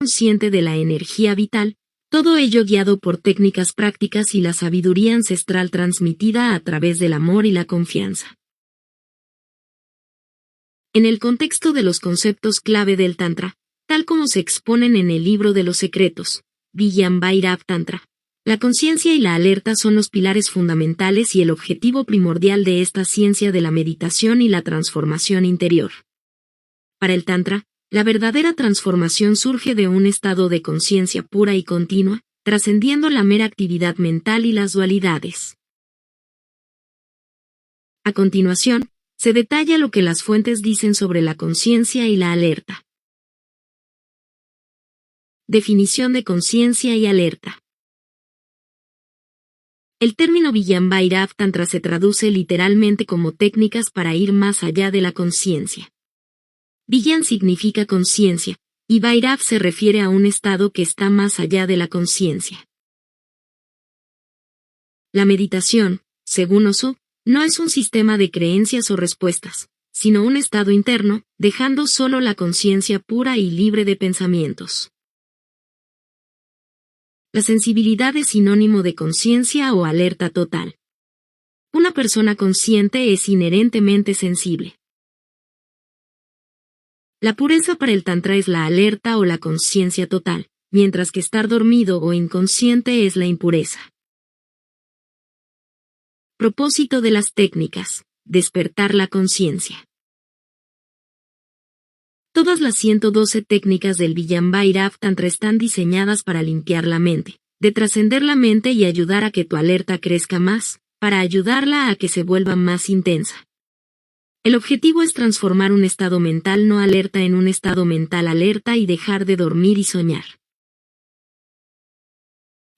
consciente de la energía vital, todo ello guiado por técnicas prácticas y la sabiduría ancestral transmitida a través del amor y la confianza. En el contexto de los conceptos clave del Tantra, tal como se exponen en el Libro de los Secretos, Vijnana Tantra, la conciencia y la alerta son los pilares fundamentales y el objetivo primordial de esta ciencia de la meditación y la transformación interior. Para el Tantra, la verdadera transformación surge de un estado de conciencia pura y continua, trascendiendo la mera actividad mental y las dualidades. A continuación, se detalla lo que las fuentes dicen sobre la conciencia y la alerta. Definición de conciencia y alerta. El término Vijnana Tantra se traduce literalmente como técnicas para ir más allá de la conciencia. Vijnana significa conciencia, y Vairava se refiere a un estado que está más allá de la conciencia. La meditación, según Osho, no es un sistema de creencias o respuestas, sino un estado interno, dejando solo la conciencia pura y libre de pensamientos. La sensibilidad es sinónimo de conciencia o alerta total. Una persona consciente es inherentemente sensible. La pureza para el Tantra es la alerta o la conciencia total, mientras que estar dormido o inconsciente es la impureza. Propósito de las técnicas: despertar la conciencia. Todas las 112 técnicas del Vijnana Tantra están diseñadas para limpiar la mente, de trascender la mente y ayudar a que tu alerta crezca más, para ayudarla a que se vuelva más intensa. El objetivo es transformar un estado mental no alerta en un estado mental alerta y dejar de dormir y soñar.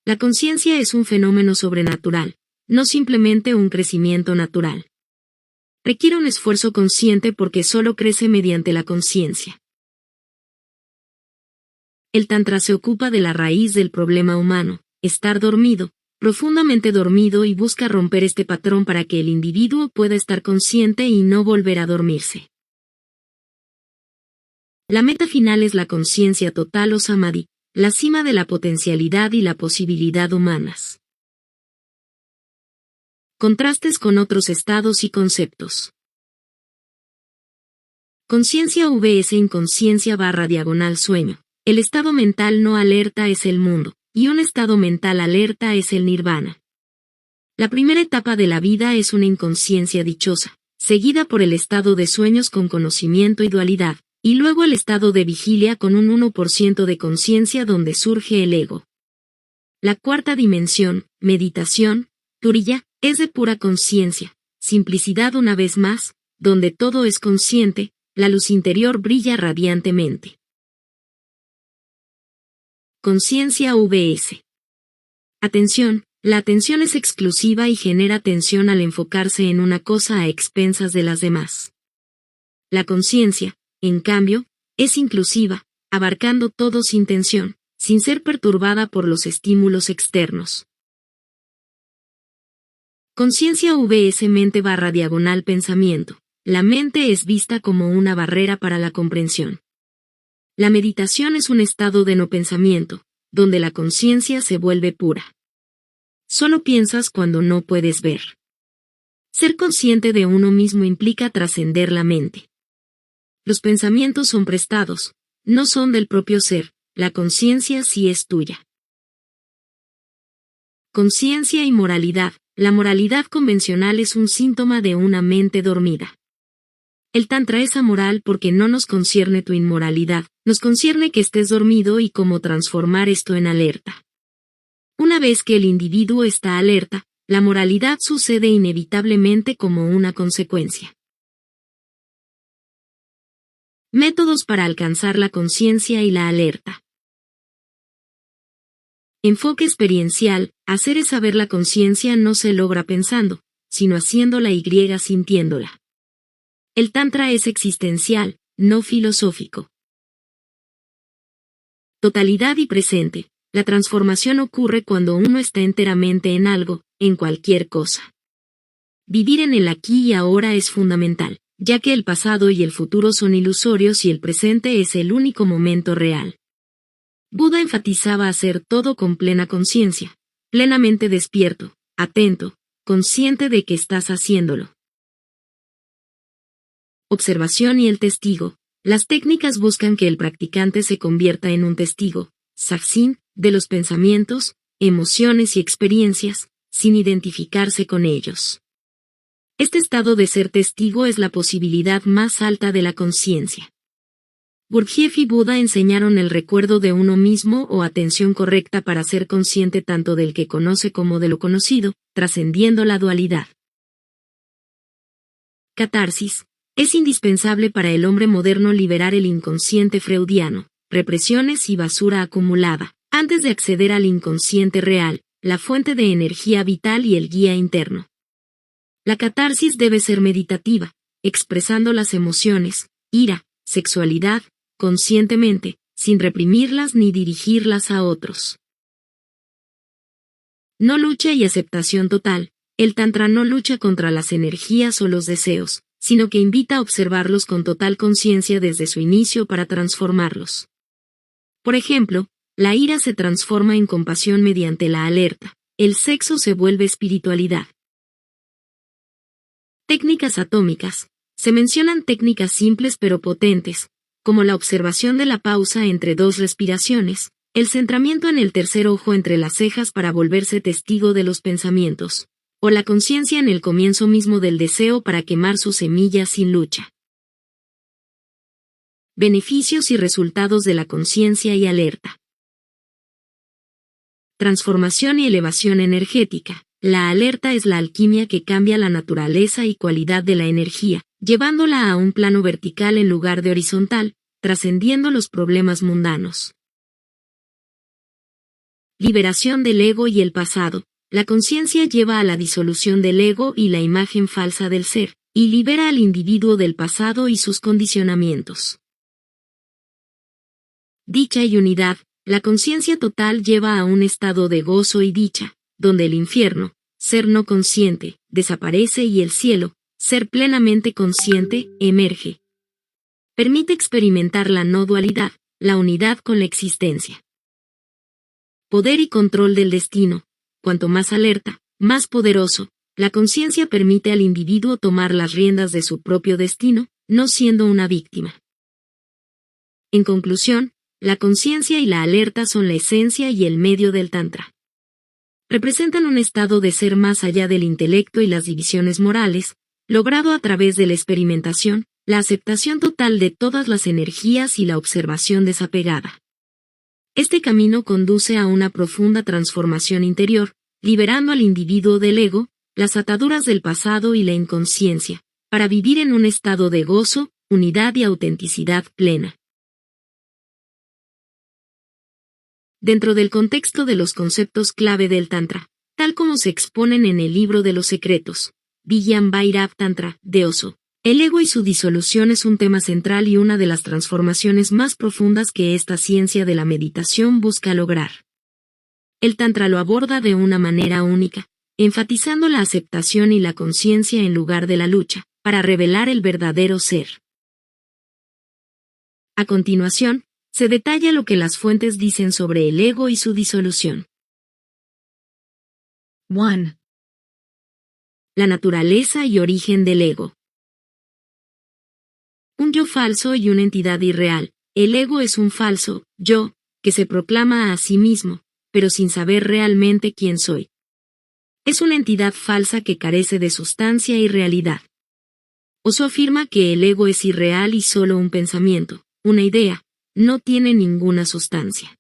La conciencia es un fenómeno sobrenatural, no simplemente un crecimiento natural. Requiere un esfuerzo consciente porque solo crece mediante la conciencia. El Tantra se ocupa de la raíz del problema humano, estar dormido, profundamente dormido, y busca romper este patrón para que el individuo pueda estar consciente y no volver a dormirse. La meta final es la conciencia total o samadhi, la cima de la potencialidad y la posibilidad humanas. Contrastes con otros estados y conceptos. Conciencia vs inconsciencia / sueño. El estado mental no alerta es el mundo, y un estado mental alerta es el nirvana. La primera etapa de la vida es una inconsciencia dichosa, seguida por el estado de sueños con conocimiento y dualidad, y luego el estado de vigilia con un 1% de conciencia donde surge el ego. La cuarta dimensión, meditación, turiya, es de pura conciencia, simplicidad una vez más, donde todo es consciente, la luz interior brilla radiantemente. Conciencia vs. Atención. La atención es exclusiva y genera tensión al enfocarse en una cosa a expensas de las demás. La conciencia, en cambio, es inclusiva, abarcando todo sin tensión, sin ser perturbada por los estímulos externos. Conciencia vs mente / pensamiento. La mente es vista como una barrera para la comprensión. La meditación es un estado de no pensamiento, donde la conciencia se vuelve pura. Solo piensas cuando no puedes ver. Ser consciente de uno mismo implica trascender la mente. Los pensamientos son prestados, no son del propio ser, la conciencia sí es tuya. Conciencia y moralidad. La moralidad convencional es un síntoma de una mente dormida. El Tantra es amoral porque no nos concierne tu inmoralidad, nos concierne que estés dormido y cómo transformar esto en alerta. Una vez que el individuo está alerta, la moralidad sucede inevitablemente como una consecuencia. Métodos para alcanzar la conciencia y la alerta. Enfoque experiencial. Hacer es saber. La conciencia no se logra pensando, sino haciéndola y sintiéndola. El Tantra es existencial, no filosófico. Totalidad y presente. La transformación ocurre cuando uno está enteramente en algo, en cualquier cosa. Vivir en el aquí y ahora es fundamental, ya que el pasado y el futuro son ilusorios y el presente es el único momento real. Buda enfatizaba hacer todo con plena conciencia, plenamente despierto, atento, consciente de que estás haciéndolo. Observación y el testigo. Las técnicas buscan que el practicante se convierta en un testigo, sakshin, de los pensamientos, emociones y experiencias, sin identificarse con ellos. Este estado de ser testigo es la posibilidad más alta de la conciencia. Gurdjieff y Buda enseñaron el recuerdo de uno mismo o atención correcta para ser consciente tanto del que conoce como de lo conocido, trascendiendo la dualidad. Catarsis. Es indispensable para el hombre moderno liberar el inconsciente freudiano, represiones y basura acumulada, antes de acceder al inconsciente real, la fuente de energía vital y el guía interno. La catarsis debe ser meditativa, expresando las emociones, ira, sexualidad, conscientemente, sin reprimirlas ni dirigirlas a otros. No lucha y aceptación total. El Tantra no lucha contra las energías o los deseos, sino que invita a observarlos con total conciencia desde su inicio para transformarlos. Por ejemplo, la ira se transforma en compasión mediante la alerta, el sexo se vuelve espiritualidad. Técnicas atómicas. Se mencionan técnicas simples pero potentes, como la observación de la pausa entre dos respiraciones, el centramiento en el tercer ojo entre las cejas para volverse testigo de los pensamientos, o la conciencia en el comienzo mismo del deseo para quemar sus semillas sin lucha. Beneficios y resultados de la conciencia y alerta. Transformación y elevación energética. La alerta es la alquimia que cambia la naturaleza y cualidad de la energía, llevándola a un plano vertical en lugar de horizontal, trascendiendo los problemas mundanos. Liberación del ego y el pasado. La conciencia lleva a la disolución del ego y la imagen falsa del ser, y libera al individuo del pasado y sus condicionamientos. Dicha y unidad. La conciencia total lleva a un estado de gozo y dicha, donde el infierno, ser no consciente, desaparece y el cielo, ser plenamente consciente, emerge. Permite experimentar la no dualidad, la unidad con la existencia. Poder y control del destino. Cuanto más alerta, más poderoso, la conciencia permite al individuo tomar las riendas de su propio destino, no siendo una víctima. En conclusión, la conciencia y la alerta son la esencia y el medio del Tantra. Representan un estado de ser más allá del intelecto y las divisiones morales, logrado a través de la experimentación, la aceptación total de todas las energías y la observación desapegada. Este camino conduce a una profunda transformación interior, liberando al individuo del ego, las ataduras del pasado y la inconsciencia, para vivir en un estado de gozo, unidad y autenticidad plena. Dentro del contexto de los conceptos clave del Tantra, tal como se exponen en el Libro de los Secretos, Vijnan Bhairav Tantra, de Osho, el ego y su disolución es un tema central y una de las transformaciones más profundas que esta ciencia de la meditación busca lograr. El Tantra lo aborda de una manera única, enfatizando la aceptación y la conciencia en lugar de la lucha, para revelar el verdadero ser. A continuación, se detalla lo que las fuentes dicen sobre el ego y su disolución. 1. La naturaleza y origen del ego. Un yo falso y una entidad irreal. El ego es un falso yo, que se proclama a sí mismo, pero sin saber realmente quién soy. Es una entidad falsa que carece de sustancia y realidad. Osho afirma que el ego es irreal y solo un pensamiento, una idea, no tiene ninguna sustancia.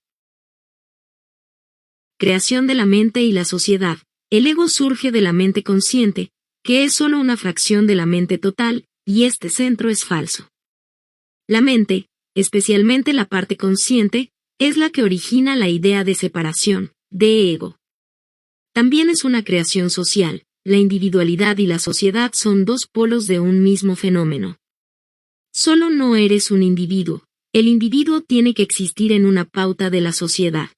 Creación de la mente y la sociedad. El ego surge de la mente consciente, que es solo una fracción de la mente total, y este centro es falso. La mente, especialmente la parte consciente, es la que origina la idea de separación, de ego. También es una creación social, la individualidad y la sociedad son dos polos de un mismo fenómeno. Solo no eres un individuo, el individuo tiene que existir en una pauta de la sociedad.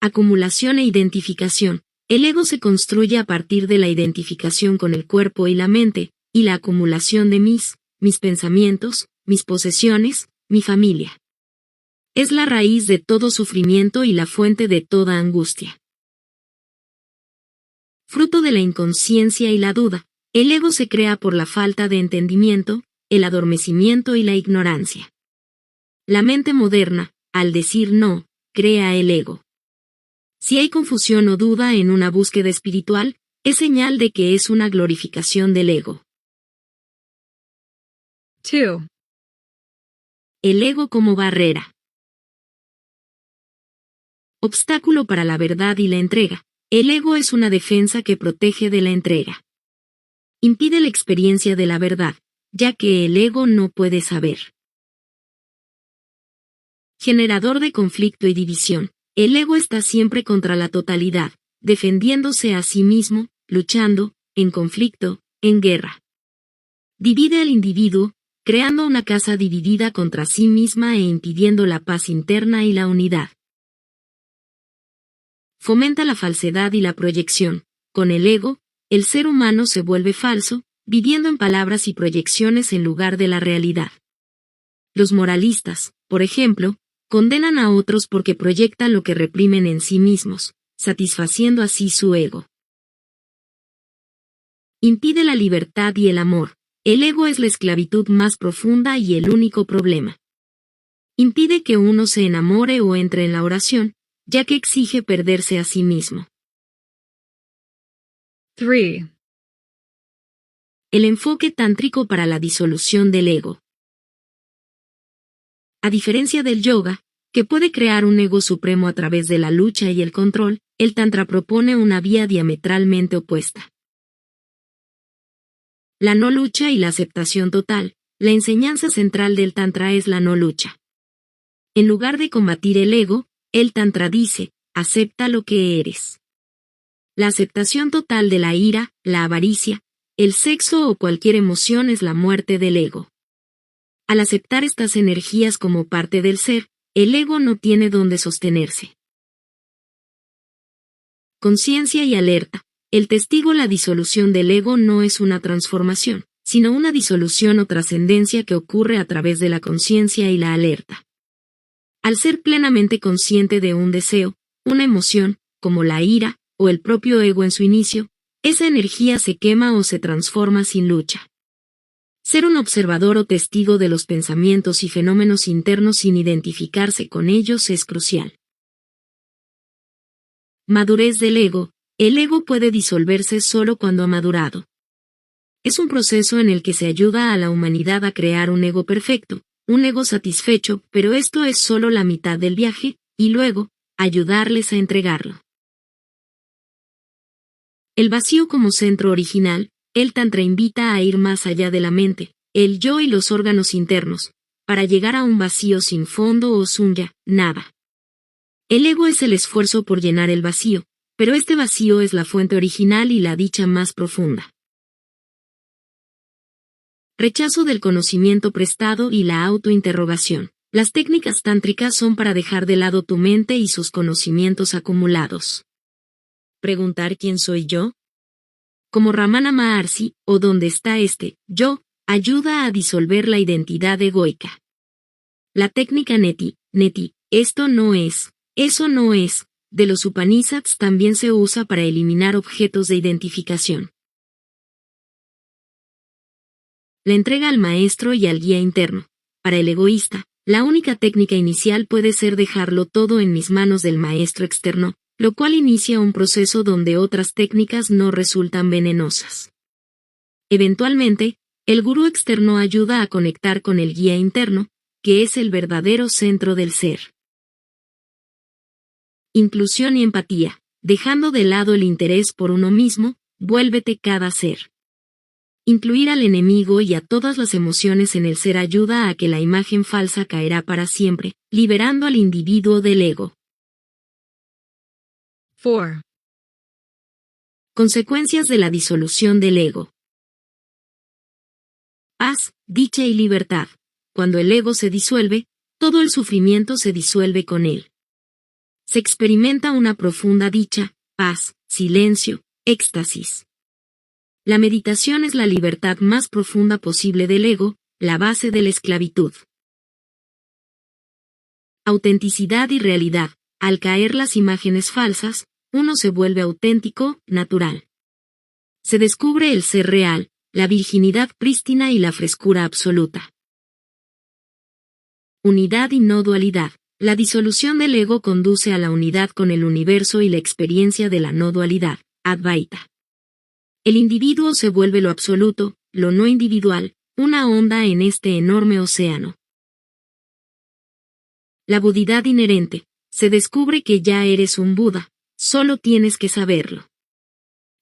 Acumulación e identificación. El ego se construye a partir de la identificación con el cuerpo y la mente, y la acumulación de mis pensamientos, mis posesiones, mi familia. Es la raíz de todo sufrimiento y la fuente de toda angustia. Fruto de la inconsciencia y la duda, el ego se crea por la falta de entendimiento, el adormecimiento y la ignorancia. La mente moderna, al decir no, crea el ego. Si hay confusión o duda en una búsqueda espiritual, es señal de que es una glorificación del ego. 2. El ego como barrera. Obstáculo para la verdad y la entrega. El ego es una defensa que protege de la entrega. Impide la experiencia de la verdad, ya que el ego no puede saber. Generador de conflicto y división. El ego está siempre contra la totalidad, defendiéndose a sí mismo, luchando, en conflicto, en guerra. Divide al individuo, creando una casa dividida contra sí misma e impidiendo la paz interna y la unidad. Fomenta la falsedad y la proyección. Con el ego, el ser humano se vuelve falso, viviendo en palabras y proyecciones en lugar de la realidad. Los moralistas, por ejemplo, condenan a otros porque proyectan lo que reprimen en sí mismos, satisfaciendo así su ego. Impide la libertad y el amor. El ego es la esclavitud más profunda y el único problema. Impide que uno se enamore o entre en la oración, ya que exige perderse a sí mismo. 3. El enfoque tántrico para la disolución del ego. A diferencia del yoga, que puede crear un ego supremo a través de la lucha y el control, el tantra propone una vía diametralmente opuesta. La no lucha y la aceptación total. La enseñanza central del tantra es la no lucha. En lugar de combatir el ego, el tantra dice, acepta lo que eres. La aceptación total de la ira, la avaricia, el sexo o cualquier emoción es la muerte del ego. Al aceptar estas energías como parte del ser, el ego no tiene dónde sostenerse. Conciencia y alerta. El testigo. La disolución del ego no es una transformación, sino una disolución o trascendencia que ocurre a través de la conciencia y la alerta. Al ser plenamente consciente de un deseo, una emoción, como la ira, o el propio ego en su inicio, esa energía se quema o se transforma sin lucha. Ser un observador o testigo de los pensamientos y fenómenos internos sin identificarse con ellos es crucial. Madurez del ego. El ego puede disolverse solo cuando ha madurado. Es un proceso en el que se ayuda a la humanidad a crear un ego perfecto, un ego satisfecho, pero esto es solo la mitad del viaje, y luego, ayudarles a entregarlo. El vacío como centro original. El tantra invita a ir más allá de la mente, el yo y los órganos internos, para llegar a un vacío sin fondo o sunya, nada. El ego es el esfuerzo por llenar el vacío, pero este vacío es la fuente original y la dicha más profunda. Rechazo del conocimiento prestado y la autointerrogación. Las técnicas tántricas son para dejar de lado tu mente y sus conocimientos acumulados. ¿Preguntar quién soy yo? Como Ramana Maharshi, o ¿dónde está este yo?, ayuda a disolver la identidad egoica. La técnica neti, esto no es, eso no es, de los Upanishads también se usa para eliminar objetos de identificación. La entrega al maestro y al guía interno. Para el egoísta, la única técnica inicial puede ser dejarlo todo en mis manos del maestro externo, lo cual inicia un proceso donde otras técnicas no resultan venenosas. Eventualmente, el gurú externo ayuda a conectar con el guía interno, que es el verdadero centro del ser. Inclusión y empatía. Dejando de lado el interés por uno mismo, vuélvete cada ser. Incluir al enemigo y a todas las emociones en el ser ayuda a que la imagen falsa caerá para siempre, liberando al individuo del ego. 4. Consecuencias de la disolución del ego. Paz, dicha y libertad. Cuando el ego se disuelve, todo el sufrimiento se disuelve con él. Se experimenta una profunda dicha, paz, silencio, éxtasis. La meditación es la libertad más profunda posible del ego, la base de la esclavitud. Autenticidad y realidad. Al caer las imágenes falsas, uno se vuelve auténtico, natural. Se descubre el ser real, la virginidad prístina y la frescura absoluta. Unidad y no dualidad. La disolución del ego conduce a la unidad con el universo y la experiencia de la no dualidad, Advaita. El individuo se vuelve lo absoluto, lo no individual, una onda en este enorme océano. La budidad inherente. Se descubre que ya eres un Buda, solo tienes que saberlo.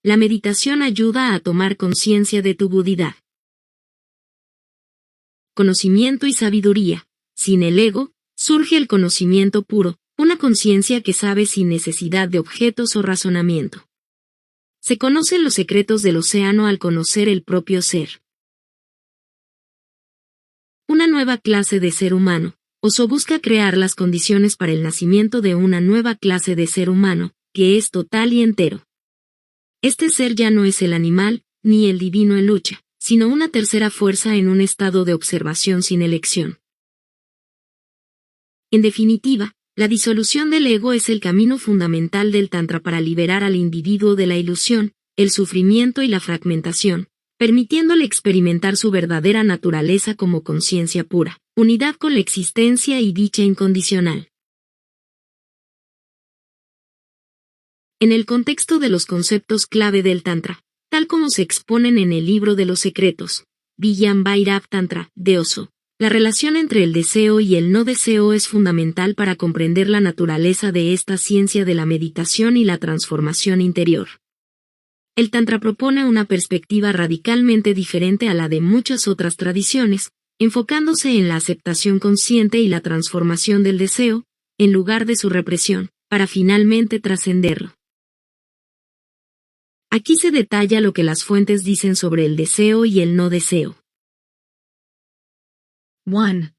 La meditación ayuda a tomar conciencia de tu budidad. Conocimiento y sabiduría. Sin el ego, surge el conocimiento puro, una conciencia que sabe sin necesidad de objetos o razonamiento. Se conocen los secretos del océano al conocer el propio ser. Una nueva clase de ser humano. Oso busca crear las condiciones para el nacimiento de una nueva clase de ser humano, que es total y entero. Este ser ya no es el animal, ni el divino en lucha, sino una tercera fuerza en un estado de observación sin elección. En definitiva, la disolución del ego es el camino fundamental del Tantra para liberar al individuo de la ilusión, el sufrimiento y la fragmentación, permitiéndole experimentar su verdadera naturaleza como conciencia pura, unidad con la existencia y dicha incondicional. En el contexto de los conceptos clave del Tantra, tal como se exponen en el Libro de los Secretos, Vijnan Bhairav Tantra, de Oso, la relación entre el deseo y el no deseo es fundamental para comprender la naturaleza de esta ciencia de la meditación y la transformación interior. El Tantra propone una perspectiva radicalmente diferente a la de muchas otras tradiciones, enfocándose en la aceptación consciente y la transformación del deseo, en lugar de su represión, para finalmente trascenderlo. Aquí se detalla lo que las fuentes dicen sobre el deseo y el no deseo. 1.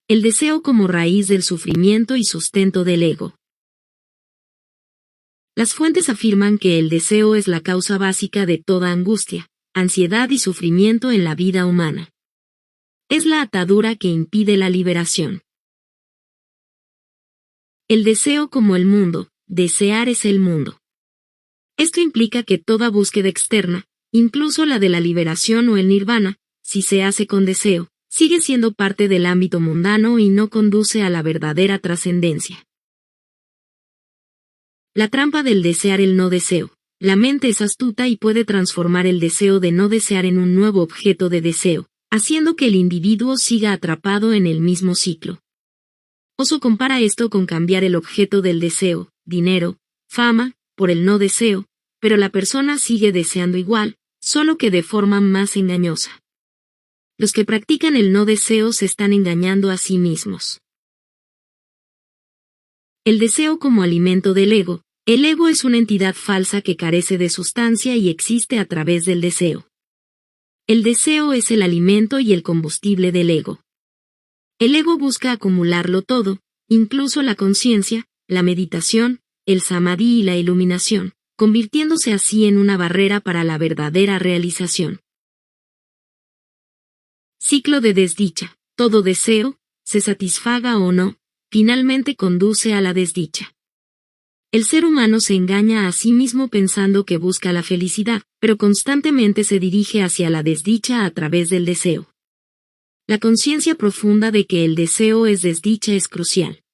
El deseo como raíz del sufrimiento y sustento del ego. Las fuentes afirman que el deseo es la causa básica de toda angustia, ansiedad y sufrimiento en la vida humana. Es la atadura que impide la liberación. El deseo como el mundo. Desear es el mundo. Esto implica que toda búsqueda externa, incluso la de la liberación o el nirvana, si se hace con deseo, sigue siendo parte del ámbito mundano y no conduce a la verdadera trascendencia. La trampa del desear el no deseo. La mente es astuta y puede transformar el deseo de no desear en un nuevo objeto de deseo, haciendo que el individuo siga atrapado en el mismo ciclo. Oso compara esto con cambiar el objeto del deseo, dinero, fama, por el no deseo, pero la persona sigue deseando igual, solo que de forma más engañosa. Los que practican el no deseo se están engañando a sí mismos. El deseo como alimento del ego. El ego es una entidad falsa que carece de sustancia y existe a través del deseo. El deseo es el alimento y el combustible del ego. El ego busca acumularlo todo, incluso la conciencia, la meditación, el samadhi y la iluminación, convirtiéndose así en una barrera para la verdadera realización. Ciclo de desdicha. Todo deseo, se satisfaga o no, finalmente conduce a la desdicha. El ser humano se engaña a sí mismo pensando que busca la felicidad, pero constantemente se dirige hacia la desdicha a través del deseo. La conciencia profunda de que el deseo es desdicha es crucial.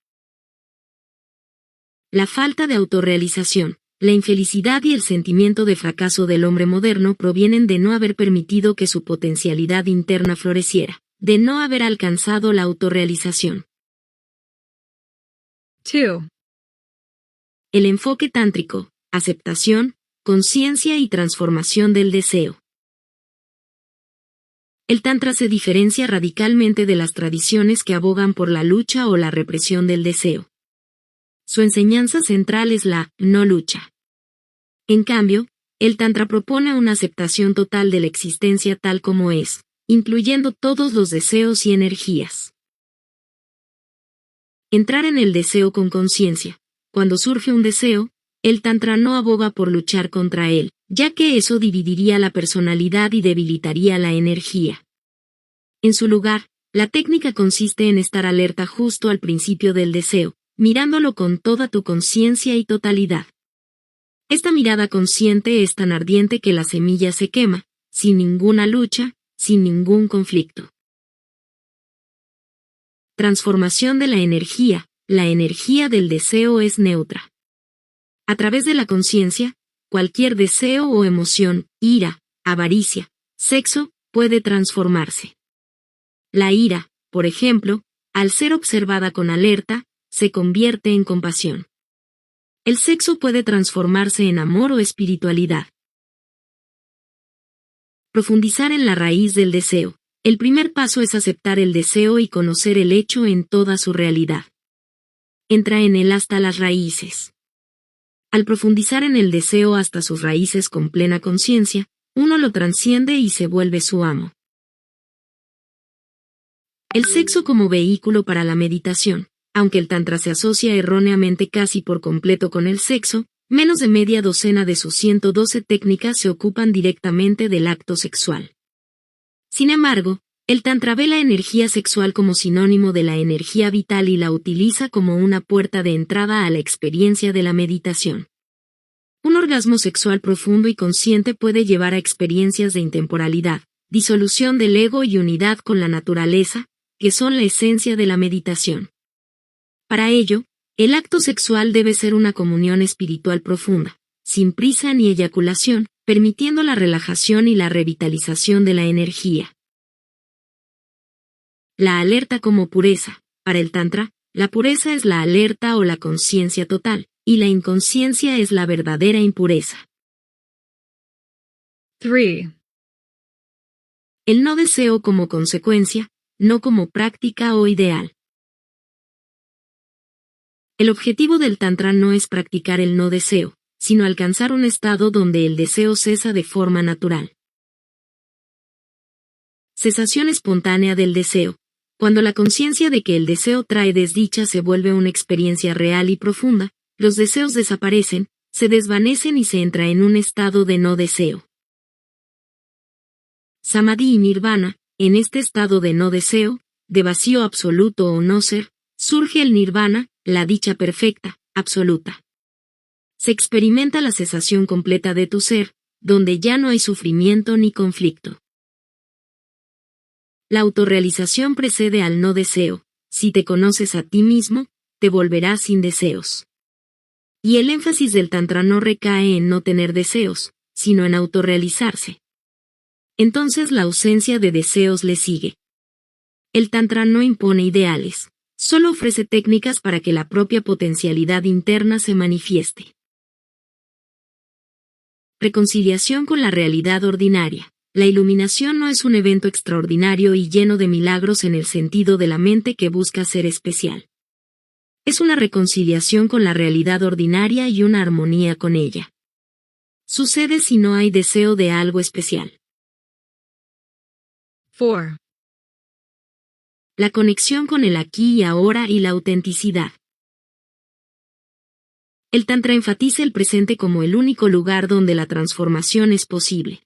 La falta de autorrealización, la infelicidad y el sentimiento de fracaso del hombre moderno provienen de no haber permitido que su potencialidad interna floreciera, de no haber alcanzado la autorrealización. 2. El enfoque tántrico, aceptación, conciencia y transformación del deseo. El Tantra se diferencia radicalmente de las tradiciones que abogan por la lucha o la represión del deseo. Su enseñanza central es la no lucha. En cambio, el Tantra propone una aceptación total de la existencia tal como es, incluyendo todos los deseos y energías. Entrar en el deseo con conciencia. Cuando surge un deseo, el Tantra no aboga por luchar contra él, ya que eso dividiría la personalidad y debilitaría la energía. En su lugar, La técnica consiste en estar alerta justo al principio del deseo, mirándolo con toda tu conciencia y totalidad. Esta mirada consciente es tan ardiente que la semilla se quema, sin ninguna lucha, sin ningún conflicto. Transformación de la energía. La energía del deseo es neutra. A través de la conciencia, cualquier deseo o emoción, ira, avaricia, sexo, puede transformarse. La ira, por ejemplo, al ser observada con alerta, se convierte en compasión. El sexo puede transformarse en amor o espiritualidad. Profundizar en la raíz del deseo. El primer paso es aceptar el deseo y conocer el hecho en toda su realidad. Entra en él hasta las raíces. Al profundizar en el deseo hasta sus raíces con plena conciencia, uno lo trasciende y se vuelve su amo. El sexo como vehículo para la meditación. Aunque el tantra se asocia erróneamente casi por completo con el sexo, menos de media docena de sus 112 técnicas se ocupan directamente del acto sexual. Sin embargo, el tantra ve la energía sexual como sinónimo de la energía vital y la utiliza como una puerta de entrada a la experiencia de la meditación. Un orgasmo sexual profundo y consciente puede llevar a experiencias de intemporalidad, disolución del ego y unidad con la naturaleza, que son la esencia de la meditación. Para ello, el acto sexual debe ser una comunión espiritual profunda, sin prisa ni eyaculación, permitiendo la relajación y la revitalización de la energía. La alerta como pureza. Para el Tantra, la pureza es la alerta o la conciencia total, y la inconsciencia es la verdadera impureza. 3. El no deseo como consecuencia, no como práctica o ideal. El objetivo del Tantra no es practicar el no deseo, sino alcanzar un estado donde el deseo cesa de forma natural. Cesación espontánea del deseo. Cuando la conciencia de que el deseo trae desdicha se vuelve una experiencia real y profunda, los deseos desaparecen, se desvanecen y se entra en un estado de no deseo. Samadhi y Nirvana. En este estado de no deseo, de vacío absoluto o no ser, surge el Nirvana, la dicha perfecta, absoluta. Se experimenta la cesación completa de tu ser, donde ya no hay sufrimiento ni conflicto. La autorrealización precede al no deseo. Si te conoces a ti mismo, te volverás sin deseos. Y el énfasis del Tantra no recae en no tener deseos, sino en autorrealizarse. Entonces la ausencia de deseos le sigue. El Tantra no impone ideales, solo ofrece técnicas para que la propia potencialidad interna se manifieste. Reconciliación con la realidad ordinaria. La iluminación no es un evento extraordinario y lleno de milagros en el sentido de la mente que busca ser especial. Es una reconciliación con la realidad ordinaria y una armonía con ella. Sucede si no hay deseo de algo especial. 4. La conexión con el aquí y ahora y la autenticidad. El Tantra enfatiza el presente como el único lugar donde la transformación es posible.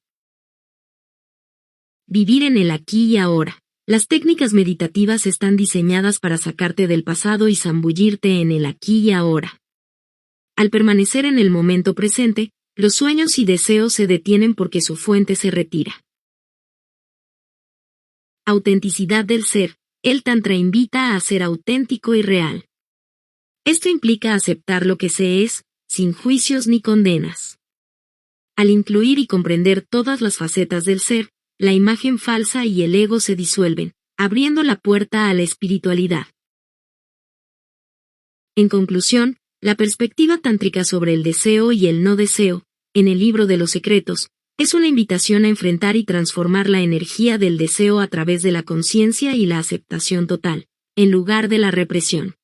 Vivir en el aquí y ahora. Las técnicas meditativas están diseñadas para sacarte del pasado y zambullirte en el aquí y ahora. Al permanecer en el momento presente, los sueños y deseos se detienen porque su fuente se retira. Autenticidad del ser. El Tantra invita a ser auténtico y real. Esto implica aceptar lo que se es, sin juicios ni condenas. Al incluir y comprender todas las facetas del ser, la imagen falsa y el ego se disuelven, abriendo la puerta a la espiritualidad. En conclusión, la perspectiva tántrica sobre el deseo y el no deseo, en el libro de los secretos, es una invitación a enfrentar y transformar la energía del deseo a través de la conciencia y la aceptación total, en lugar de la represión.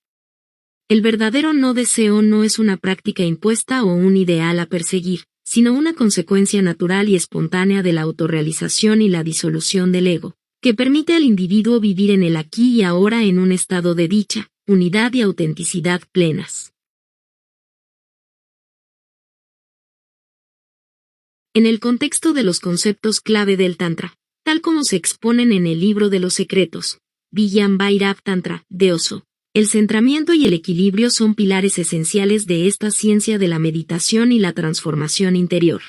El verdadero no deseo no es una práctica impuesta o un ideal a perseguir, sino una consecuencia natural y espontánea de la autorrealización y la disolución del ego, que permite al individuo vivir en el aquí y ahora en un estado de dicha, unidad y autenticidad plenas. En el contexto de los conceptos clave del Tantra, tal como se exponen en el libro de los secretos, Vijjan Bhairav Tantra, de Osho. El centramiento y el equilibrio son pilares esenciales de esta ciencia de la meditación y la transformación interior.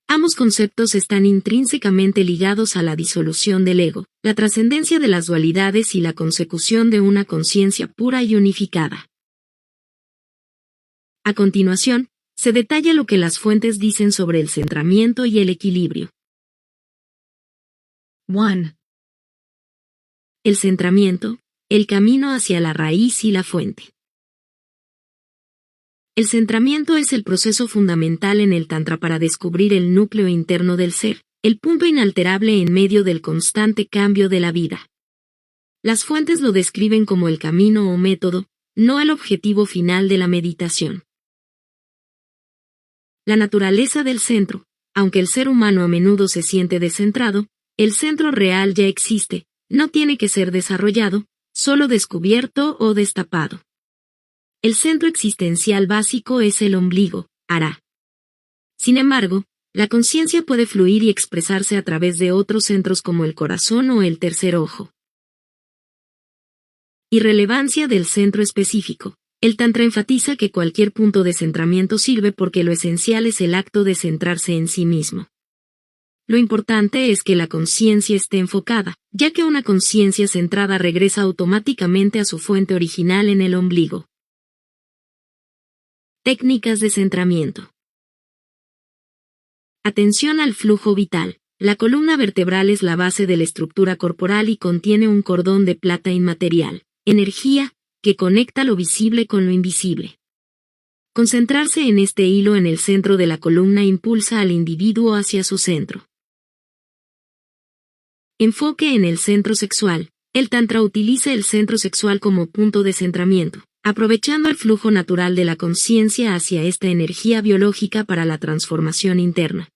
Ambos conceptos están intrínsecamente ligados a la disolución del ego, la trascendencia de las dualidades y la consecución de una conciencia pura y unificada. A continuación, se detalla lo que las fuentes dicen sobre el centramiento y el equilibrio. 1. El centramiento, el camino hacia la raíz y la fuente. El centramiento es el proceso fundamental en el Tantra para descubrir el núcleo interno del ser, el punto inalterable en medio del constante cambio de la vida. Las fuentes lo describen como el camino o método, no el objetivo final de la meditación. La naturaleza del centro. Aunque el ser humano a menudo se siente descentrado, el centro real ya existe, no tiene que ser desarrollado, solo descubierto o destapado. El centro existencial básico es el ombligo, Ara. Sin embargo, la conciencia puede fluir y expresarse a través de otros centros como el corazón o el tercer ojo. Irrelevancia del centro específico. El Tantra enfatiza que cualquier punto de centramiento sirve porque lo esencial es el acto de centrarse en sí mismo. Lo importante es que la conciencia esté enfocada, ya que una conciencia centrada regresa automáticamente a su fuente original en el ombligo. Técnicas de centramiento. Atención al flujo vital. La columna vertebral es la base de la estructura corporal y contiene un cordón de plata inmaterial, energía, que conecta lo visible con lo invisible. Concentrarse en este hilo en el centro de la columna impulsa al individuo hacia su centro. Enfoque en el centro sexual. El Tantra utiliza el centro sexual como punto de centramiento, aprovechando el flujo natural de la conciencia hacia esta energía biológica para la transformación interna.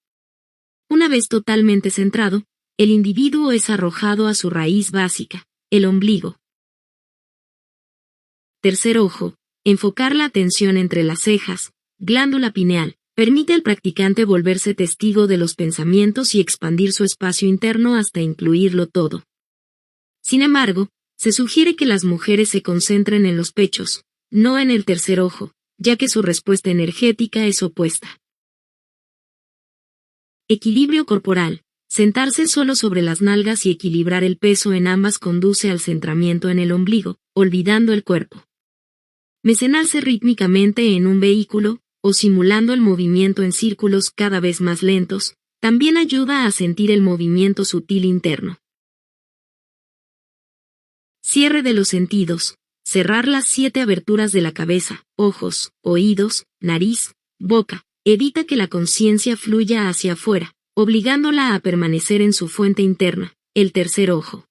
Una vez totalmente centrado, el individuo es arrojado a su raíz básica, el ombligo. Tercer ojo. Enfocar la atención entre las cejas, glándula pineal, permite al practicante volverse testigo de los pensamientos y expandir su espacio interno hasta incluirlo todo. Sin embargo, se sugiere que las mujeres se concentren en los pechos, no en el tercer ojo, ya que su respuesta energética es opuesta. Equilibrio corporal. Sentarse solo sobre las nalgas y equilibrar el peso en ambas conduce al centramiento en el ombligo, olvidando el cuerpo. Mecenarse rítmicamente en un vehículo, o simulando el movimiento en círculos cada vez más lentos, también ayuda a sentir el movimiento sutil interno. Cierre de los sentidos. Cerrar las 7 aberturas de la cabeza, ojos, oídos, nariz, boca, evita que la conciencia fluya hacia afuera, obligándola a permanecer en su fuente interna, el tercer ojo.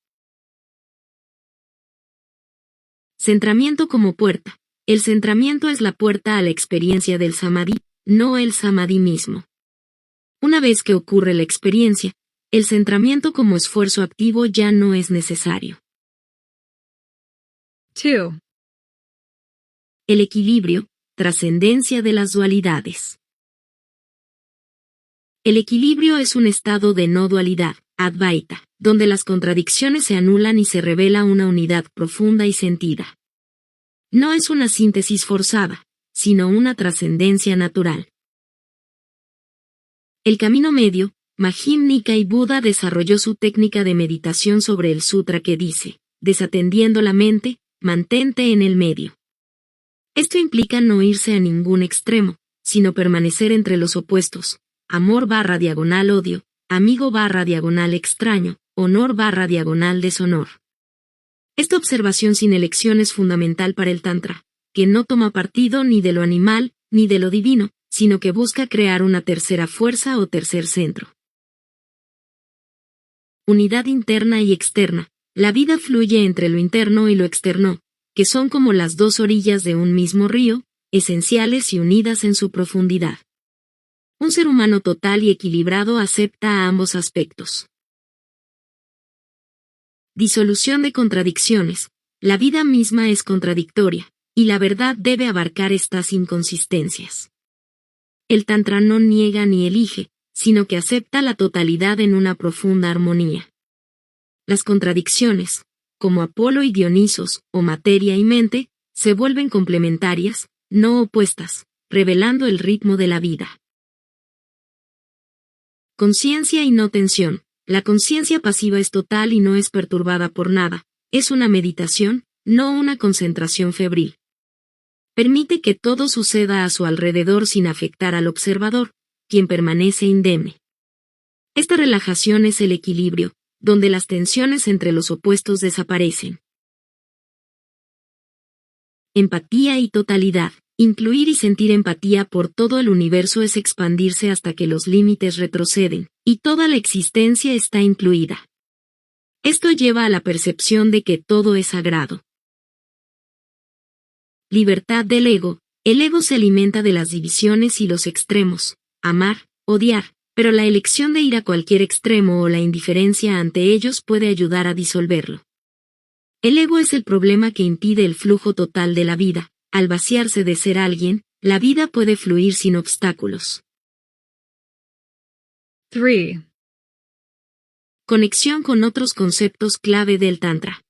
Centramiento como puerta. El centramiento es la puerta a la experiencia del samadhi, no el samadhi mismo. Una vez que ocurre la experiencia, el centramiento como esfuerzo activo ya no es necesario. 2. El equilibrio, trascendencia de las dualidades. El equilibrio es un estado de no dualidad, Advaita, donde las contradicciones se anulan y se revela una unidad profunda y sentida. No es una síntesis forzada, sino una trascendencia natural. El camino medio, Majjhima Nikaya Buda desarrolló su técnica de meditación sobre el sutra que dice, desatendiendo la mente, mantente en el medio. Esto implica no irse a ningún extremo, sino permanecer entre los opuestos, amor/odio, amigo/extraño, honor/deshonor. Esta observación sin elección es fundamental para el Tantra, que no toma partido ni de lo animal, ni de lo divino, sino que busca crear una tercera fuerza o tercer centro. Unidad interna y externa. La vida fluye entre lo interno y lo externo, que son como las dos orillas de un mismo río, esenciales y unidas en su profundidad. Un ser humano total y equilibrado acepta a ambos aspectos. Disolución de contradicciones. La vida misma es contradictoria, y la verdad debe abarcar estas inconsistencias. El Tantra no niega ni elige, sino que acepta la totalidad en una profunda armonía. Las contradicciones, como Apolo y Dionisos, o materia y mente, se vuelven complementarias, no opuestas, revelando el ritmo de la vida. Conciencia y no tensión. La conciencia pasiva es total y no es perturbada por nada, es una meditación, no una concentración febril. Permite que todo suceda a su alrededor sin afectar al observador, quien permanece indemne. Esta relajación es el equilibrio, donde las tensiones entre los opuestos desaparecen. Empatía y totalidad. Incluir y sentir empatía por todo el universo es expandirse hasta que los límites retroceden, y toda la existencia está incluida. Esto lleva a la percepción de que todo es sagrado. Libertad del ego. El ego se alimenta de las divisiones y los extremos, amar, odiar, pero la elección de ir a cualquier extremo o la indiferencia ante ellos puede ayudar a disolverlo. El ego es el problema que impide el flujo total de la vida. Al vaciarse de ser alguien, la vida puede fluir sin obstáculos. 3. Conexión con otros conceptos clave del Tantra.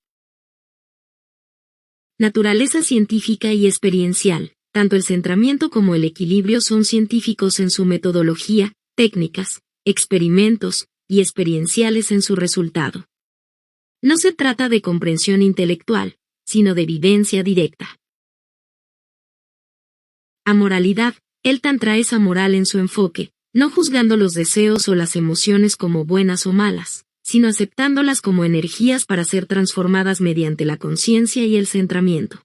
Naturaleza científica y experiencial. Tanto el centramiento como el equilibrio son científicos en su metodología, técnicas, experimentos, y experienciales en su resultado. No se trata de comprensión intelectual, sino de vivencia directa. Amoralidad. El Tantra es amoral en su enfoque, no juzgando los deseos o las emociones como buenas o malas, sino aceptándolas como energías para ser transformadas mediante la conciencia y el centramiento.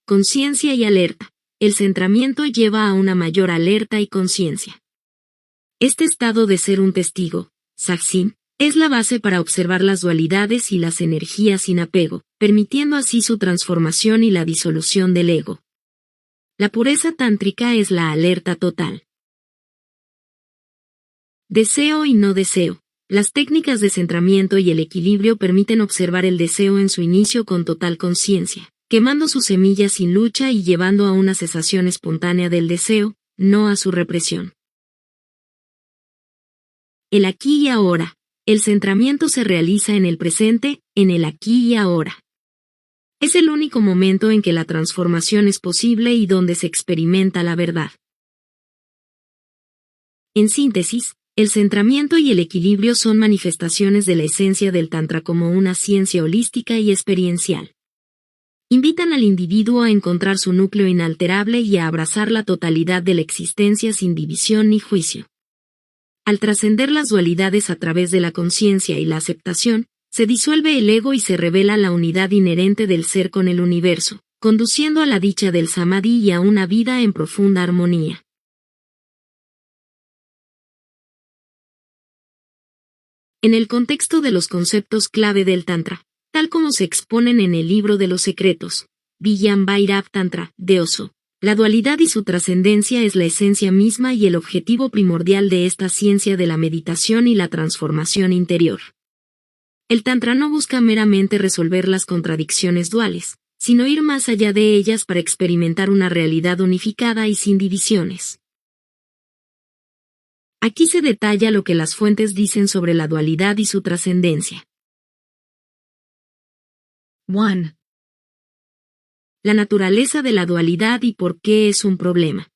Conciencia y alerta. El centramiento lleva a una mayor alerta y conciencia. Este estado de ser un testigo, Saksin, es la base para observar las dualidades y las energías sin apego, permitiendo así su transformación y la disolución del ego. La pureza tántrica es la alerta total. Deseo y no deseo. Las técnicas de centramiento y el equilibrio permiten observar el deseo en su inicio con total conciencia, quemando sus semillas sin lucha y llevando a una cesación espontánea del deseo, no a su represión. El aquí y ahora. El centramiento se realiza en el presente, en el aquí y ahora. Es el único momento en que la transformación es posible y donde se experimenta la verdad. En síntesis, el centramiento y el equilibrio son manifestaciones de la esencia del Tantra como una ciencia holística y experiencial. Invitan al individuo a encontrar su núcleo inalterable y a abrazar la totalidad de la existencia sin división ni juicio. Al trascender las dualidades a través de la conciencia y la aceptación, se disuelve el ego y se revela la unidad inherente del ser con el universo, conduciendo a la dicha del samadhi y a una vida en profunda armonía. En el contexto de los conceptos clave del Tantra, tal como se exponen en el Libro de los Secretos, Vijnan Bhairav Tantra, de Osho, la dualidad y su trascendencia es la esencia misma y el objetivo primordial de esta ciencia de la meditación y la transformación interior. El Tantra no busca meramente resolver las contradicciones duales, sino ir más allá de ellas para experimentar una realidad unificada y sin divisiones. Aquí se detalla lo que las fuentes dicen sobre la dualidad y su trascendencia. 1. La naturaleza de la dualidad y por qué es un problema.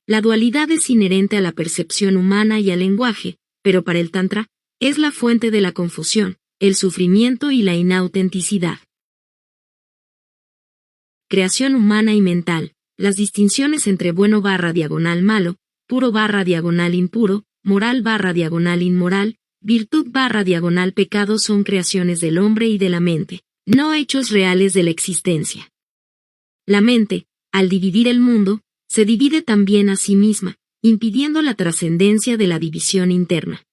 La dualidad es inherente a la percepción humana y al lenguaje, pero para el Tantra, es la fuente de la confusión, el sufrimiento y la inautenticidad. Creación humana y mental. Las distinciones entre bueno/malo, puro/impuro, moral/inmoral, virtud/pecado son creaciones del hombre y de la mente, no hechos reales de la existencia. La mente, al dividir el mundo, se divide también a sí misma, impidiendo la trascendencia de la división interna.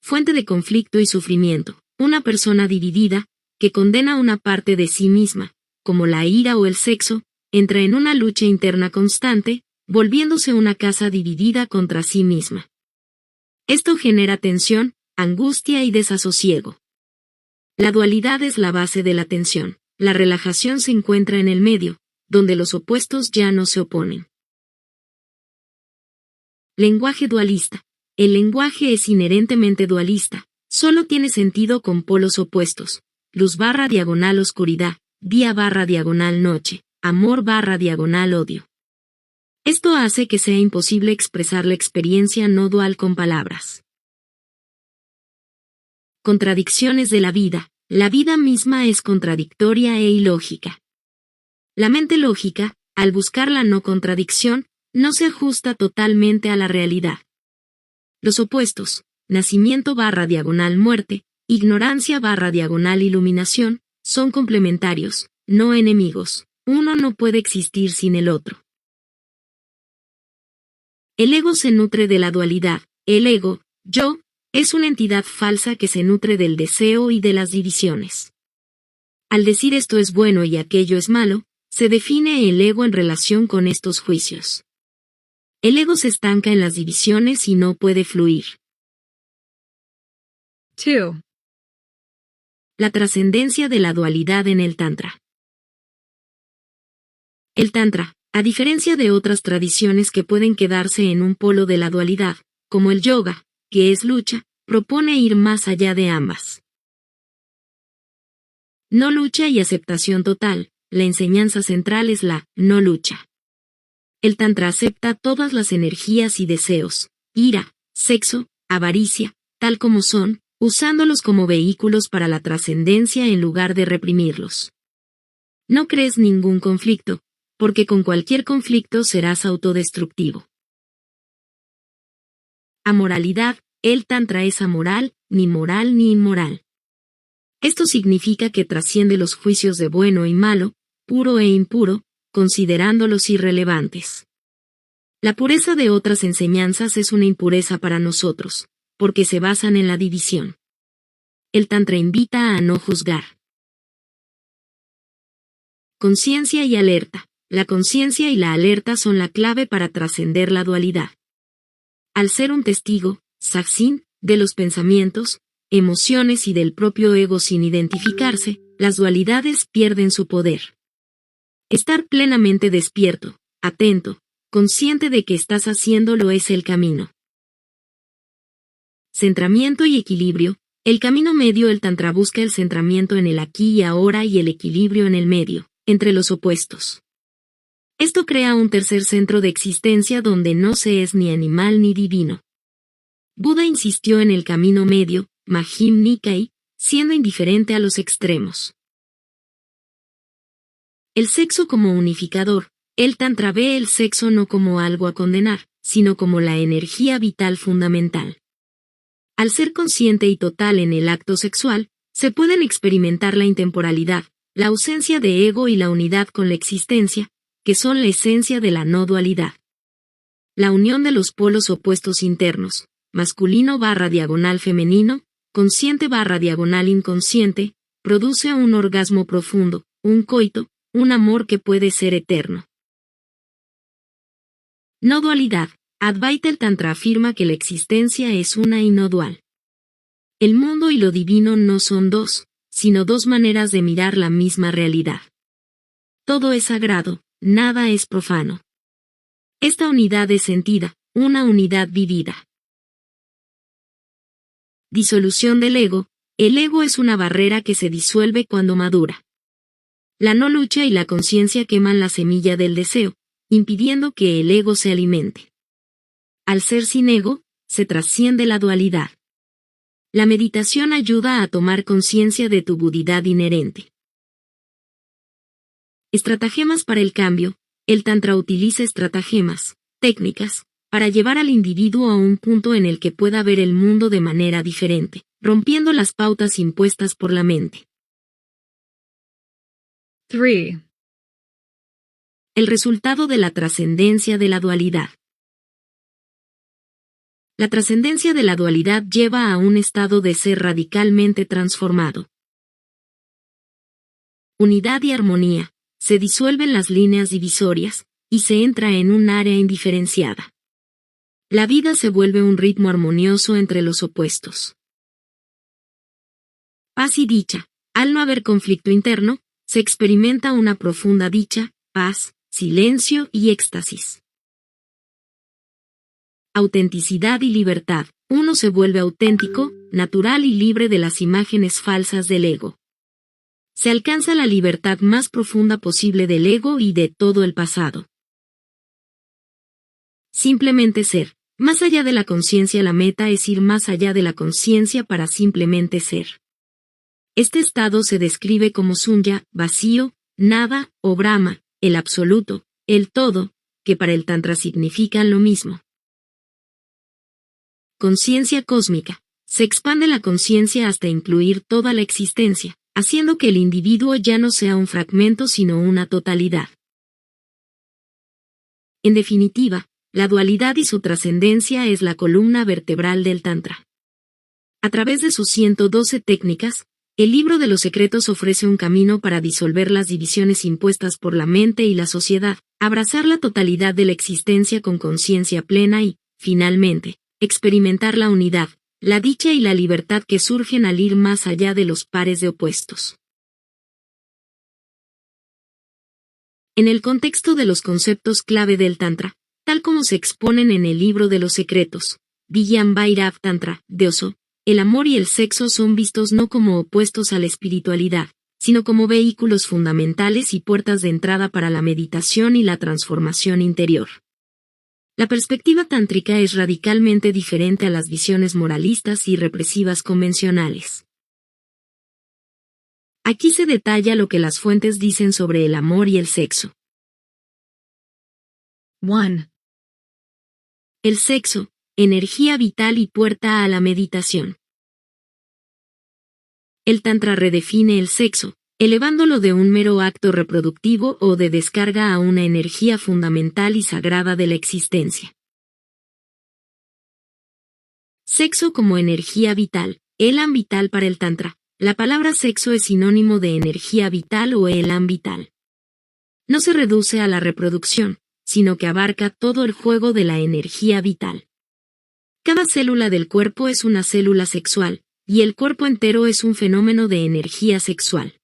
Fuente de conflicto y sufrimiento. Una persona dividida, que condena una parte de sí misma, como la ira o el sexo, entra en una lucha interna constante, volviéndose una casa dividida contra sí misma. Esto genera tensión, angustia y desasosiego. La dualidad es la base de la tensión. La relajación se encuentra en el medio, donde los opuestos ya no se oponen. Lenguaje dualista. el lenguaje es inherentemente dualista, solo tiene sentido con polos opuestos, luz/oscuridad, día/noche, amor/odio. Esto hace que sea imposible expresar la experiencia no dual con palabras. Contradicciones de la vida. La vida misma es contradictoria e ilógica. La mente lógica, al buscar la no contradicción, no se ajusta totalmente a la realidad. Los opuestos, nacimiento/muerte, ignorancia/iluminación, son complementarios, no enemigos. Uno no puede existir sin el otro. El ego se nutre de la dualidad. El ego, yo, es una entidad falsa que se nutre del deseo y de las divisiones. Al decir esto es bueno y aquello es malo, se define el ego en relación con estos juicios. El ego se estanca en las divisiones y no puede fluir. 2. La trascendencia de la dualidad en el Tantra. El Tantra, a diferencia de otras tradiciones que pueden quedarse en un polo de la dualidad, como el yoga, que es lucha, propone ir más allá de ambas. No lucha y aceptación total, la enseñanza central es la no lucha. El Tantra acepta todas las energías y deseos, ira, sexo, avaricia, tal como son, usándolos como vehículos para la trascendencia en lugar de reprimirlos. No crees ningún conflicto, porque con cualquier conflicto serás autodestructivo. Amoralidad. El Tantra es amoral, ni moral ni inmoral. Esto significa que trasciende los juicios de bueno y malo, puro e impuro, considerándolos irrelevantes. La pureza de otras enseñanzas es una impureza para nosotros, porque se basan en la división. El Tantra invita a no juzgar. Conciencia y alerta. La conciencia y la alerta son la clave para trascender la dualidad. Al ser un testigo, Saksin, de los pensamientos, emociones y del propio ego sin identificarse, las dualidades pierden su poder. Estar plenamente despierto, atento, consciente de que estás haciéndolo es el camino. Centramiento y equilibrio. El camino medio. El Tantra busca el centramiento en el aquí y ahora y el equilibrio en el medio, entre los opuestos. Esto crea un tercer centro de existencia donde no se es ni animal ni divino. Buda insistió en el camino medio, Majjhima Nikaya, siendo indiferente a los extremos. El sexo como unificador. El Tantra ve el sexo no como algo a condenar, sino como la energía vital fundamental. Al ser consciente y total en el acto sexual, se pueden experimentar la intemporalidad, la ausencia de ego y la unidad con la existencia, que son la esencia de la no dualidad. La unión de los polos opuestos internos, masculino/femenino, consciente/inconsciente, produce un orgasmo profundo, un coito, un amor que puede ser eterno. No dualidad. Advaita. El Tantra afirma que la existencia es una y no dual. El mundo y lo divino no son dos, sino dos maneras de mirar la misma realidad. Todo es sagrado, nada es profano. Esta unidad es sentida, una unidad vivida. Disolución del ego. El ego es una barrera que se disuelve cuando madura. La no lucha y la conciencia queman la semilla del deseo, impidiendo que el ego se alimente. Al ser sin ego, se trasciende la dualidad. La meditación ayuda a tomar conciencia de tu budidad inherente. Estratagemas para el cambio. El Tantra utiliza estratagemas, técnicas, para llevar al individuo a un punto en el que pueda ver el mundo de manera diferente, rompiendo las pautas impuestas por la mente. 3. El resultado de la trascendencia de la dualidad. La trascendencia de la dualidad lleva a un estado de ser radicalmente transformado. Unidad y armonía. Se disuelven las líneas divisorias, y se entra en un área indiferenciada. La vida se vuelve un ritmo armonioso entre los opuestos. Paz y dicha. Al no haber conflicto interno, se experimenta una profunda dicha, paz, silencio y éxtasis. autenticidad y libertad. Uno se vuelve auténtico, natural y libre de las imágenes falsas del ego. Se alcanza la libertad más profunda posible del ego y de todo el pasado. Simplemente ser. Más allá de la conciencia, la meta es ir más allá de la conciencia para simplemente ser. Este estado se describe como sunya, vacío, nada, o Brahma, el absoluto, el todo, que para el Tantra significan lo mismo. Conciencia cósmica. Se expande la conciencia hasta incluir toda la existencia, haciendo que el individuo ya no sea un fragmento sino una totalidad. En definitiva, la dualidad y su trascendencia es la columna vertebral del Tantra. A través de sus 112 técnicas, el libro de los secretos ofrece un camino para disolver las divisiones impuestas por la mente y la sociedad, abrazar la totalidad de la existencia con conciencia plena y, finalmente, experimentar la unidad, la dicha y la libertad que surgen al ir más allá de los pares de opuestos. En el contexto de los conceptos clave del Tantra, tal como se exponen en el libro de los secretos, Vijnan Bhairav Tantra, de Osho, el amor y el sexo son vistos no como opuestos a la espiritualidad, sino como vehículos fundamentales y puertas de entrada para la meditación y la transformación interior. La perspectiva tántrica es radicalmente diferente a las visiones moralistas y represivas convencionales. Aquí se detalla lo que las fuentes dicen sobre el amor y el sexo. 1. El sexo, energía vital y puerta a la meditación. El Tantra redefine el sexo, elevándolo de un mero acto reproductivo o de descarga a una energía fundamental y sagrada de la existencia. Sexo como energía vital, elan vital para el Tantra. La palabra sexo es sinónimo de energía vital o elan vital. No se reduce a la reproducción, sino que abarca todo el juego de la energía vital. Cada célula del cuerpo es una célula sexual, y el cuerpo entero es un fenómeno de energía sexual.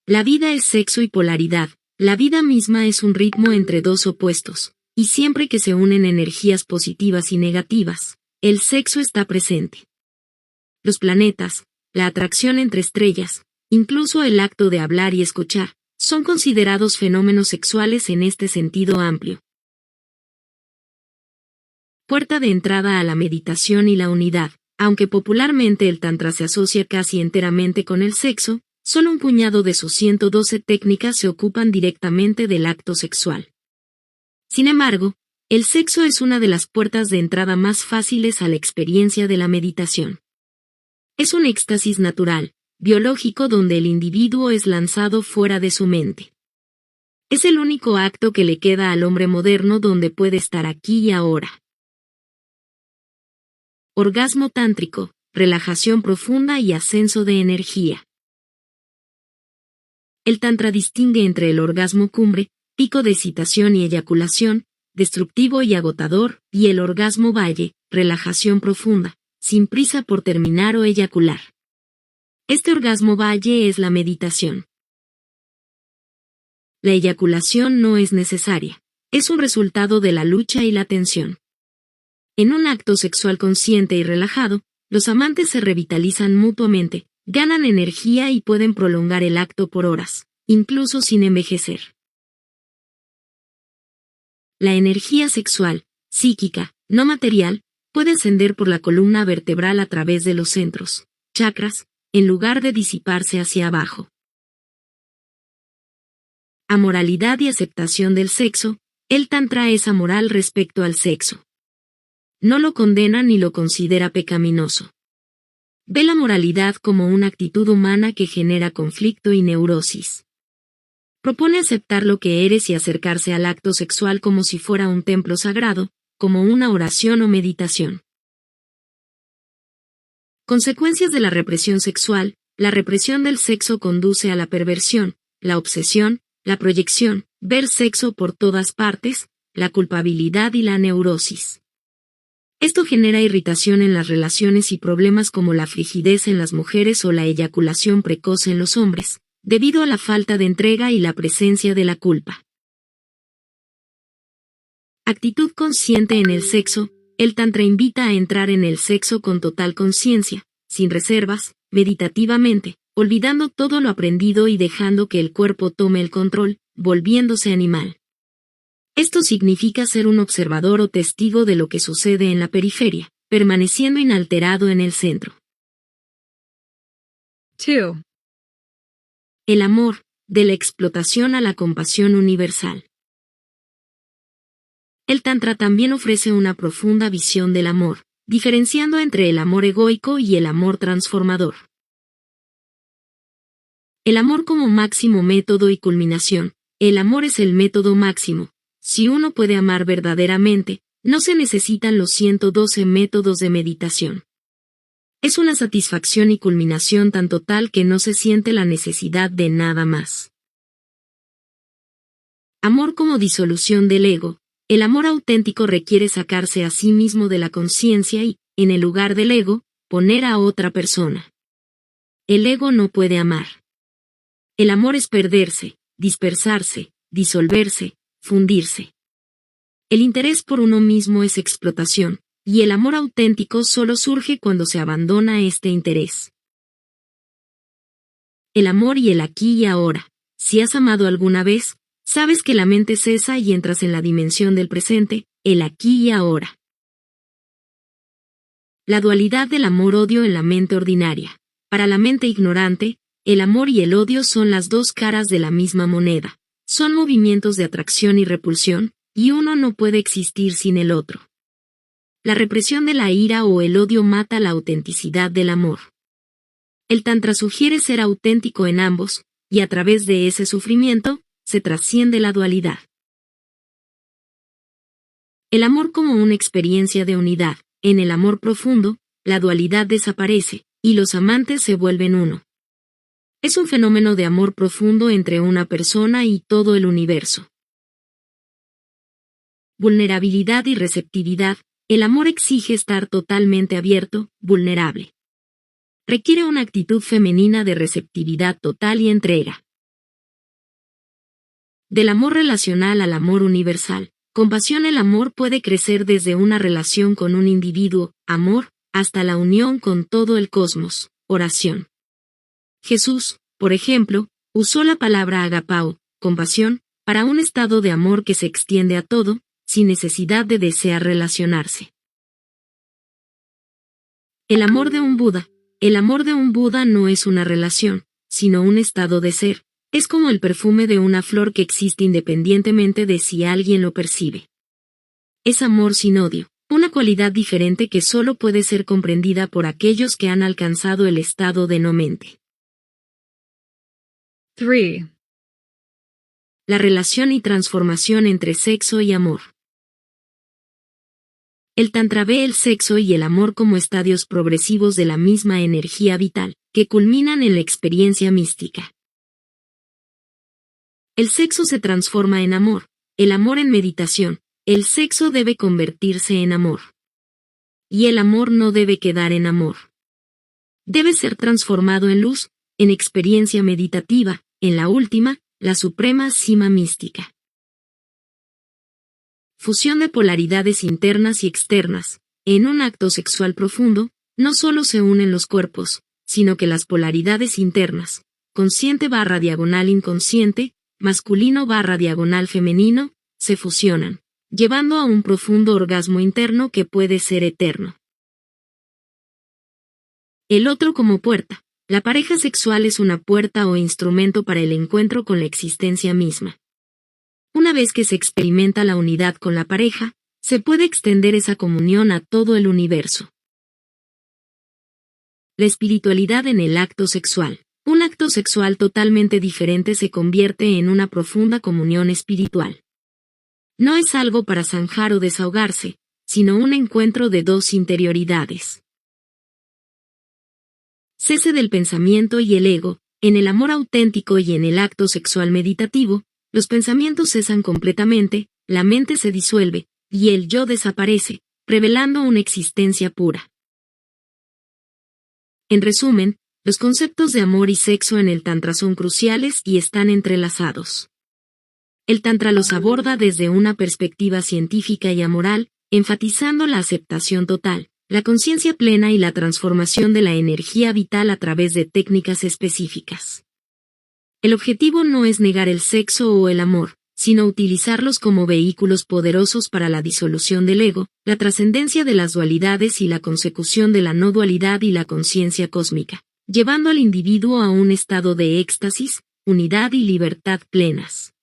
La vida es sexo y polaridad, la vida misma es un ritmo entre dos opuestos, y siempre que se unen energías positivas y negativas, el sexo está presente. Los planetas, la atracción entre estrellas, incluso el acto de hablar y escuchar, son considerados fenómenos sexuales en este sentido amplio. Puerta de entrada a la meditación y la unidad. Aunque popularmente el Tantra se asocia casi enteramente con el sexo, solo un puñado de sus 112 técnicas se ocupan directamente del acto sexual. Sin embargo, el sexo es una de las puertas de entrada más fáciles a la experiencia de la meditación. Es un éxtasis natural, biológico donde el individuo es lanzado fuera de su mente. Es el único acto que le queda al hombre moderno donde puede estar aquí y ahora. Orgasmo tántrico, relajación profunda y ascenso de energía. El Tantra distingue entre el orgasmo cumbre, pico de excitación y eyaculación, destructivo y agotador, y el orgasmo valle, relajación profunda, sin prisa por terminar o eyacular. Este orgasmo valle es la meditación. La eyaculación no es necesaria, es un resultado de la lucha y la tensión. En un acto sexual consciente y relajado, los amantes se revitalizan mutuamente, ganan energía y pueden prolongar el acto por horas, incluso sin envejecer. La energía sexual, psíquica, no material, puede ascender por la columna vertebral a través de los centros, chakras, en lugar de disiparse hacia abajo. Amoralidad y aceptación del sexo. El Tantra es amoral respecto al sexo. No lo condena ni lo considera pecaminoso. Ve la moralidad como una actitud humana que genera conflicto y neurosis. Propone aceptar lo que eres y acercarse al acto sexual como si fuera un templo sagrado, como una oración o meditación. Consecuencias de la represión sexual. La represión del sexo conduce a la perversión, la obsesión, la proyección, ver sexo por todas partes, la culpabilidad y la neurosis. Esto genera irritación en las relaciones y problemas como la frigidez en las mujeres o la eyaculación precoz en los hombres, debido a la falta de entrega y la presencia de la culpa. Actitud consciente en el sexo. El Tantra invita a entrar en el sexo con total conciencia, sin reservas, meditativamente, olvidando todo lo aprendido y dejando que el cuerpo tome el control, volviéndose animal. Esto significa ser un observador o testigo de lo que sucede en la periferia, permaneciendo inalterado en el centro. 2. El amor, de la explotación a la compasión universal. El Tantra también ofrece una profunda visión del amor, diferenciando entre el amor egoico y el amor transformador. El amor como máximo método y culminación. El amor es el método máximo. Si uno puede amar verdaderamente, no se necesitan los 112 métodos de meditación. Es una satisfacción y culminación tan total que no se siente la necesidad de nada más. Amor como disolución del ego. El amor auténtico requiere sacarse a sí mismo de la conciencia y, en el lugar del ego, poner a otra persona. El ego no puede amar. El amor es perderse, dispersarse, disolverse, fundirse. El interés por uno mismo es explotación, y el amor auténtico solo surge cuando se abandona este interés. El amor y el aquí y ahora. Si has amado alguna vez, sabes que la mente cesa y entras en la dimensión del presente, el aquí y ahora. La dualidad del amor-odio en la mente ordinaria. Para la mente ignorante, el amor y el odio son las dos caras de la misma moneda. Son movimientos de atracción y repulsión, y uno no puede existir sin el otro. La represión de la ira o el odio mata la autenticidad del amor. El Tantra sugiere ser auténtico en ambos, y a través de ese sufrimiento, se trasciende la dualidad. El amor como una experiencia de unidad. En el amor profundo, la dualidad desaparece, y los amantes se vuelven uno. Es un fenómeno de amor profundo entre una persona y todo el universo. Vulnerabilidad y receptividad. El amor exige estar totalmente abierto, vulnerable. Requiere una actitud femenina de receptividad total y entrega. Del amor relacional al amor universal. Compasión. El amor puede crecer desde una relación con un individuo, amor, hasta la unión con todo el cosmos, oración. Jesús, por ejemplo, usó la palabra agapao, compasión, para un estado de amor que se extiende a todo, sin necesidad de desear relacionarse. El amor de un Buda. El amor de un Buda no es una relación, sino un estado de ser. Es como el perfume de una flor que existe independientemente de si alguien lo percibe. Es amor sin odio, una cualidad diferente que solo puede ser comprendida por aquellos que han alcanzado el estado de no mente. 3. La relación y transformación entre sexo y amor. El Tantra ve el sexo y el amor como estadios progresivos de la misma energía vital, que culminan en la experiencia mística. El sexo se transforma en amor, el amor en meditación, el sexo debe convertirse en amor. Y el amor no debe quedar en amor. Debe ser transformado en luz, en experiencia meditativa, en la última, la suprema cima mística. Fusión de polaridades internas y externas. En un acto sexual profundo, no solo se unen los cuerpos, sino que las polaridades internas, consciente/inconsciente, masculino/femenino, se fusionan, llevando a un profundo orgasmo interno que puede ser eterno. El otro como puerta. La pareja sexual es una puerta o instrumento para el encuentro con la existencia misma. Una vez que se experimenta la unidad con la pareja, se puede extender esa comunión a todo el universo. La espiritualidad en el acto sexual. Un acto sexual totalmente diferente se convierte en una profunda comunión espiritual. No es algo para zanjar o desahogarse, sino un encuentro de dos interioridades. Cese del pensamiento y el ego. En el amor auténtico y en el acto sexual meditativo, los pensamientos cesan completamente, la mente se disuelve, y el yo desaparece, revelando una existencia pura. En resumen, los conceptos de amor y sexo en el Tantra son cruciales y están entrelazados. El Tantra los aborda desde una perspectiva científica y amoral, enfatizando la aceptación total, la conciencia plena y la transformación de la energía vital a través de técnicas específicas. El objetivo no es negar el sexo o el amor, sino utilizarlos como vehículos poderosos para la disolución del ego, la trascendencia de las dualidades y la consecución de la no dualidad y la conciencia cósmica, llevando al individuo a un estado de éxtasis, unidad y libertad plenas.